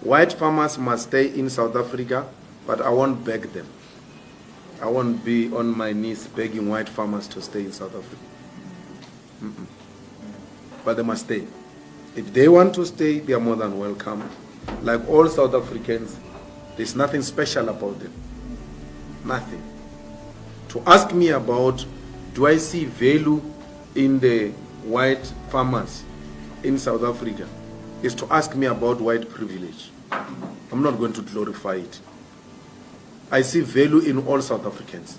White farmers must stay in South Africa, but I won't beg them. I won't be on my knees begging white farmers to stay in South Africa. But they must stay. If they want to stay, they are more than welcome. Like all South Africans, there's nothing special about them. Nothing. To ask me about, do I see value in the white farmers in South Africa, is to ask me about white privilege. I'm not going to glorify it. I see value in all South Africans.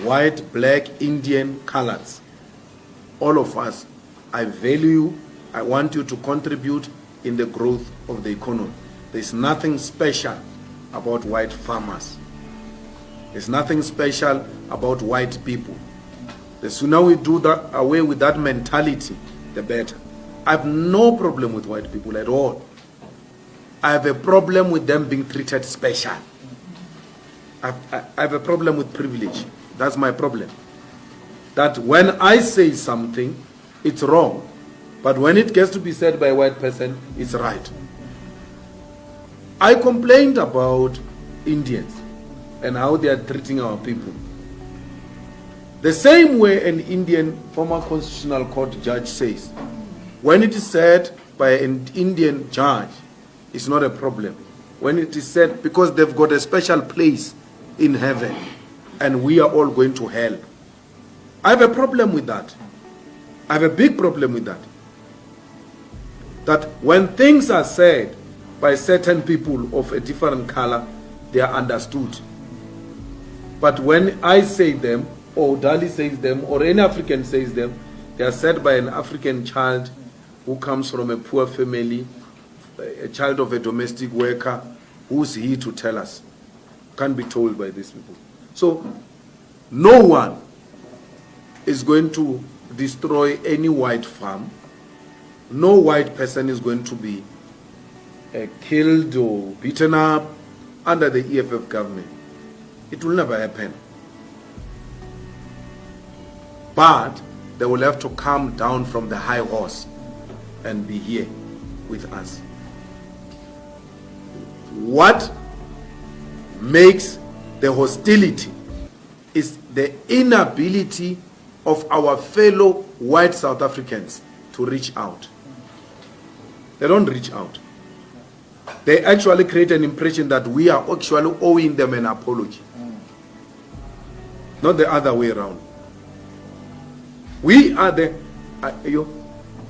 White, black, Indian, coloreds. All of us. I value you. I want you to contribute in the growth of the economy. There's nothing special about white farmers. There's nothing special about white people. The sooner we do that, away with that mentality, the better. I have no problem with white people at all. I have a problem with them being treated special. I have a problem with privilege. That's my problem. That when I say something, it's wrong. But when it gets to be said by a white person, it's right. I complained about Indians and how they are treating our people. The same way an Indian former constitutional court judge says, when it is said by an Indian judge, it's not a problem. When it is said, because they've got a special place in heaven and we are all going to hell. I have a problem with that. I have a big problem with that. That when things are said by certain people of a different color, they are understood. But when I say them, or Dali says them, or any African says them, they are said by an African child who comes from a poor family, a child of a domestic worker. Who's he to tell us? Can't be told by these people. So no one is going to destroy any white farm. No white person is going to be killed or beaten up under the EFF government. It will never happen. But they will have to come down from the high horse and be here with us. What makes the hostility is the inability of our fellow white South Africans to reach out. They don't reach out. They actually create an impression that we are actually owing them an apology. Not the other way around. We are the...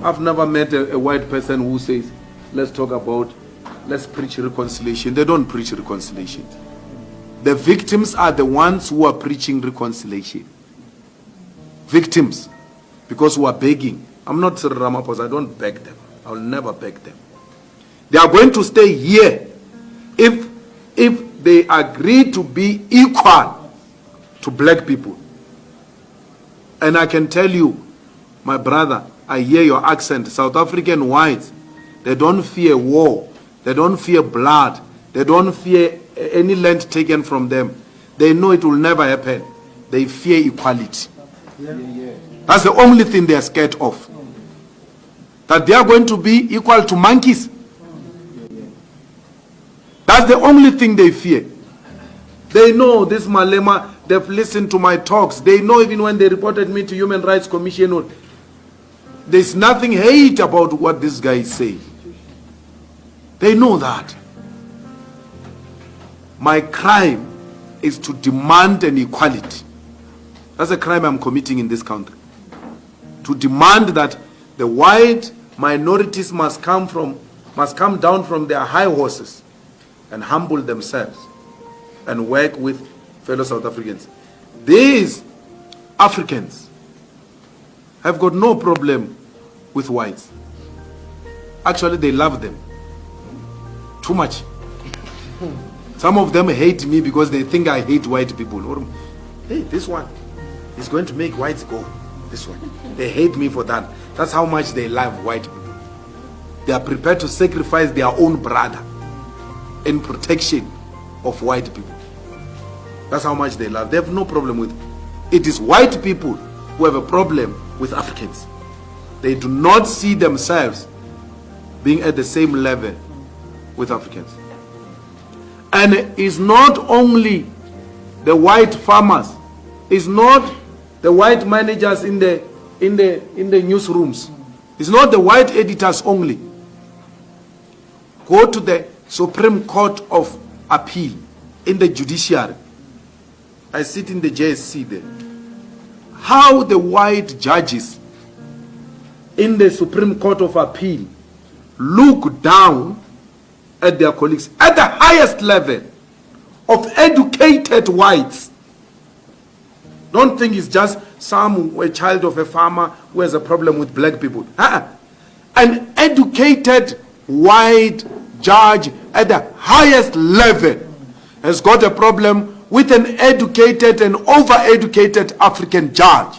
I've never met a white person who says, let's preach reconciliation. They don't preach reconciliation. The victims are the ones who are preaching reconciliation. Victims. Because who are begging. I'm not Cyril Ramaphosa, I don't beg them. I'll never beg them. They are going to stay here if they agree to be equal to black people. And I can tell you, my brother, I hear your accent. South African whites, they don't fear war. They don't fear blood. They don't fear any land taken from them. They know it will never happen. They fear equality. That's the only thing they are scared of. That they are going to be equal to monkeys. That's the only thing they fear. They know this malema, they've listened to my talks. They know even when they reported me to Human Rights Commission, there's nothing hate about what this guy is saying. They know that. My crime is to demand an equality. That's a crime I'm committing in this country. To demand that the white minorities must come down from their high horses and humble themselves and work with fellow South Africans. These Africans have got no problem with whites. Actually, they love them too much. Some of them hate me because they think I hate white people. Or, hey, this one is going to make whites go. This one. They hate me for that. That's how much they love white people. They are prepared to sacrifice their own brother in protection of white people. That's how much they love. They have no problem with it. It is white people who have a problem with Africans. They do not see themselves being at the same level with Africans. And it's not only the white farmers, it's not the white managers in the newsrooms, it's not the white editors only. Go to the Supreme Court of Appeal in the judiciary. I sit in the JSC there. How the white judges in the Supreme Court of Appeal look down at their colleagues at the highest level of educated whites. Don't think it's just a child of a farmer who has a problem with black people. An educated white judge at the highest level has got a problem with an educated and over-educated African judge.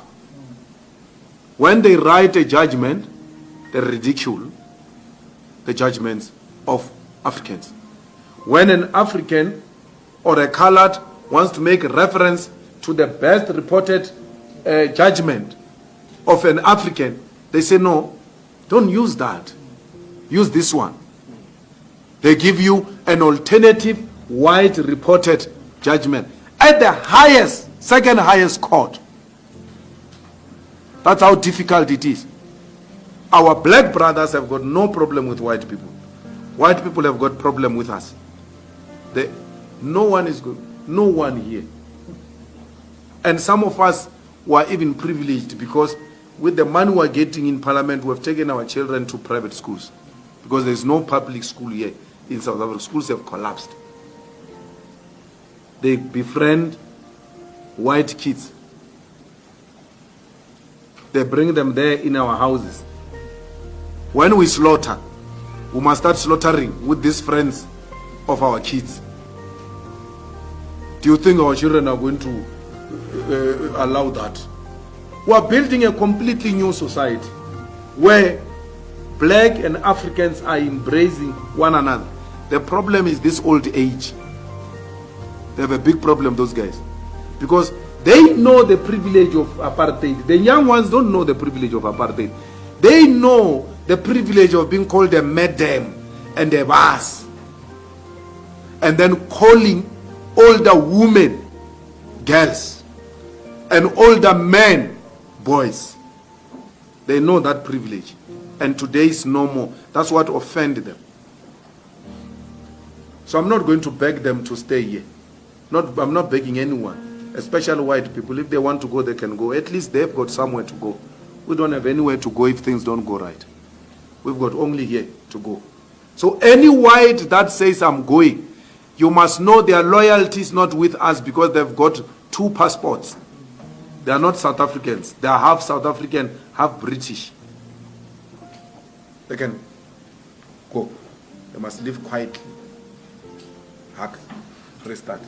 When they write a judgment, they ridicule the judgments of Africans. When an African or a colored wants to make reference to the best reported judgment of an African, they say, no, don't use that. Use this one. They give you an alternative white reported judgment at the highest, second highest court. That's how difficult it is. Our black brothers have got no problem with white people. White people have got problem with us. No one is good. No one here. And some of us were even privileged because with the money we're getting in parliament, we have taken our children to private schools. Because there's no public school here in South Africa. Schools have collapsed. They befriend white kids. They bring them there in our houses. When we slaughter, we must start slaughtering with these friends of our kids. Do you think our children are going to allow that? We are building a completely new society where black and Africans are embracing one another. The problem is this old age. They have a big problem, those guys. Because they know the privilege of apartheid. The young ones don't know the privilege of apartheid. They know the privilege of being called a madam and a boss. And then calling older women girls and older men boys. They know that privilege. And today is no more. That's what offended them. So I'm not going to beg them to stay here. I'm not begging anyone, especially white people. If they want to go, they can go. At least they've got somewhere to go. We don't have anywhere to go if things don't go right. We've got only here to go. So any white that says I'm going, you must know their loyalty is not with us because they've got 2 passports. They are not South Africans. They are half South African, half British. They can go. They must live quietly. Hack. Restart.